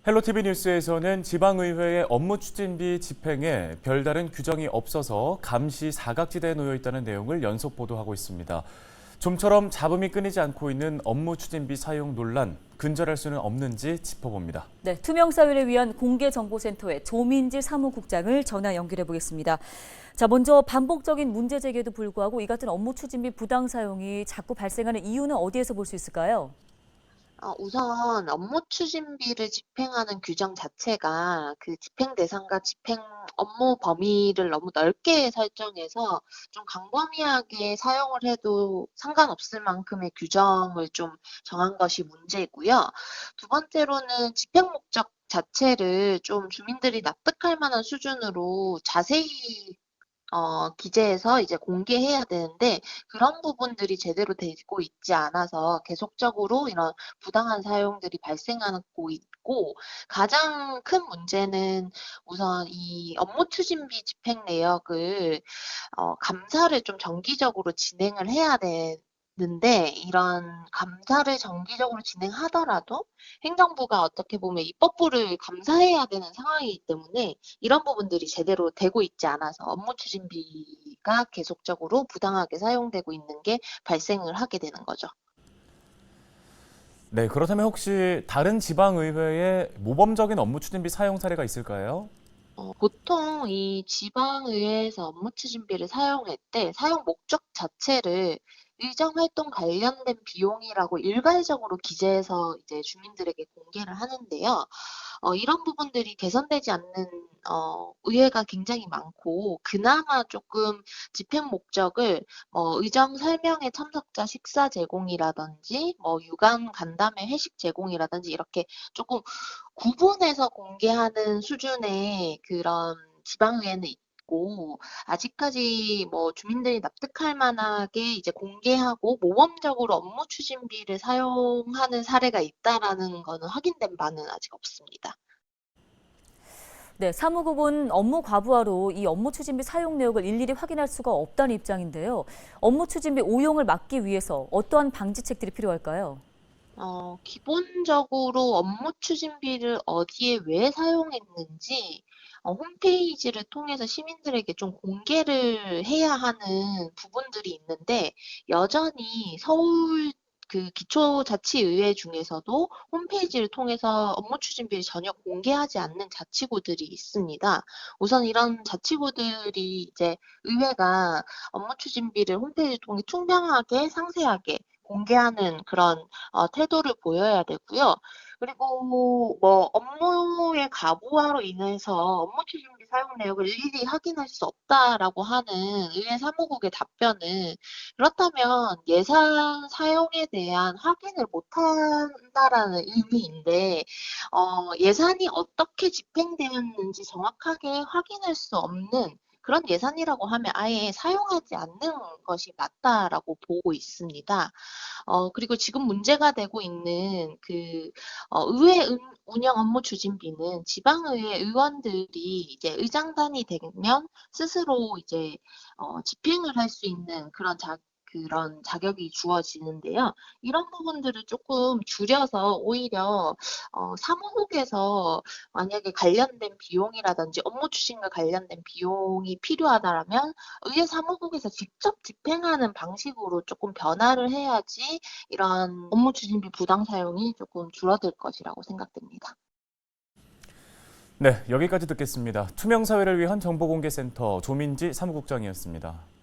헬로티비 뉴스에서는 지방의회의 업무 추진비 집행에 별다른 규정이 없어서 감시 사각지대에 놓여 있다는 내용을 연속 보도하고 있습니다. 좀처럼 잡음이 끊이지 않고 있는 업무 추진비 사용 논란, 근절할 수는 없는지 짚어봅니다. 네, 투명사회를 위한 공개정보센터의 조민지 사무국장을 전화 연결해 보겠습니다. 자, 먼저 반복적인 문제 제기에도 불구하고 이 같은 업무 추진비 부당 사용이 자꾸 발생하는 이유는 어디에서 볼 수 있을까요? 우선 업무 추진비를 집행하는 규정 자체가 그 집행 대상과 집행 업무 범위를 너무 넓게 설정해서 좀 광범위하게 사용을 해도 상관없을 만큼의 규정을 좀 정한 것이 문제이고요. 두 번째로는 집행 목적 자체를 좀 주민들이 납득할 만한 수준으로 자세히 기재해서 이제 공개해야 되는데 그런 부분들이 제대로 되고 있지 않아서 계속적으로 이런 부당한 사용들이 발생하고 있고 가장 큰 문제는 우선 이 업무 추진비 집행 내역을 감사를 좀 정기적으로 진행을 해야 되는데 이런 감사를 정기적으로 진행하더라도 행정부가 어떻게 보면 입법부를 감사해야 되는 상황이기 때문에 이런 부분들이 제대로 되고 있지 않아서 업무 추진비가 계속적으로 부당하게 사용되고 있는 게 발생을 하게 되는 거죠. 네, 그렇다면 혹시 다른 지방의회에 모범적인 업무 추진비 사용 사례가 있을까요? 보통 이 지방의회에서 업무 추진비를 사용할 때 사용 목적 자체를 의정활동 관련된 비용이라고 일괄적으로 기재해서 이제 주민들에게 공개를 하는데요. 이런 부분들이 개선되지 않는 의회가 굉장히 많고 그나마 조금 집행 목적을 의정 설명회 참석자 식사 제공이라든지 유관 간담회 회식 제공이라든지 이렇게 조금 구분해서 공개하는 수준의 그런 지방의회는 있고 아직까지 주민들이 납득할 만하게 이제 공개하고 모범적으로 업무 추진비를 사용하는 사례가 있다라는 거는 확인된 바는 아직 없습니다. 네, 사무국은 업무 과부하로 이 업무 추진비 사용 내역을 일일이 확인할 수가 없다는 입장인데요. 업무 추진비 오용을 막기 위해서 어떠한 방지책들이 필요할까요? 기본적으로 업무 추진비를 어디에 왜 사용했는지 홈페이지를 통해서 시민들에게 좀 공개를 해야 하는 부분들이 있는데 여전히 서울 그 기초자치의회 중에서도 홈페이지를 통해서 업무 추진비를 전혀 공개하지 않는 자치구들이 있습니다. 우선 이런 자치구들이 이제 의회가 업무 추진비를 홈페이지를 통해 투명하게 상세하게 공개하는 그런 태도를 보여야 되고요. 그리고 업무의 과부하로 인해서 업무 추진비 사용 내역을 일일이 확인할 수 없다라고 하는 의회 사무국의 답변은 그렇다면 예산 사용에 대한 확인을 못한다라는 의미인데 예산이 어떻게 집행되었는지 정확하게 확인할 수 없는 그런 예산이라고 하면 아예 사용하지 않는 것이 맞다라고 보고 있습니다. 그리고 지금 문제가 되고 있는 의회 운영 업무 추진비는 지방의회 의원들이 이제 의장단이 되면 스스로 이제 집행을 할 수 있는 그런 자격이 주어지는데요. 이런 부분들을 조금 줄여서 오히려 사무국에서 만약에 관련된 비용이라든지 업무 추진과 관련된 비용이 필요하다면 의회 사무국에서 직접 집행하는 방식으로 조금 변화를 해야지 이런 업무 추진비 부당 사용이 조금 줄어들 것이라고 생각됩니다. 네, 여기까지 듣겠습니다. 투명사회를 위한 정보공개센터 조민지 사무국장이었습니다.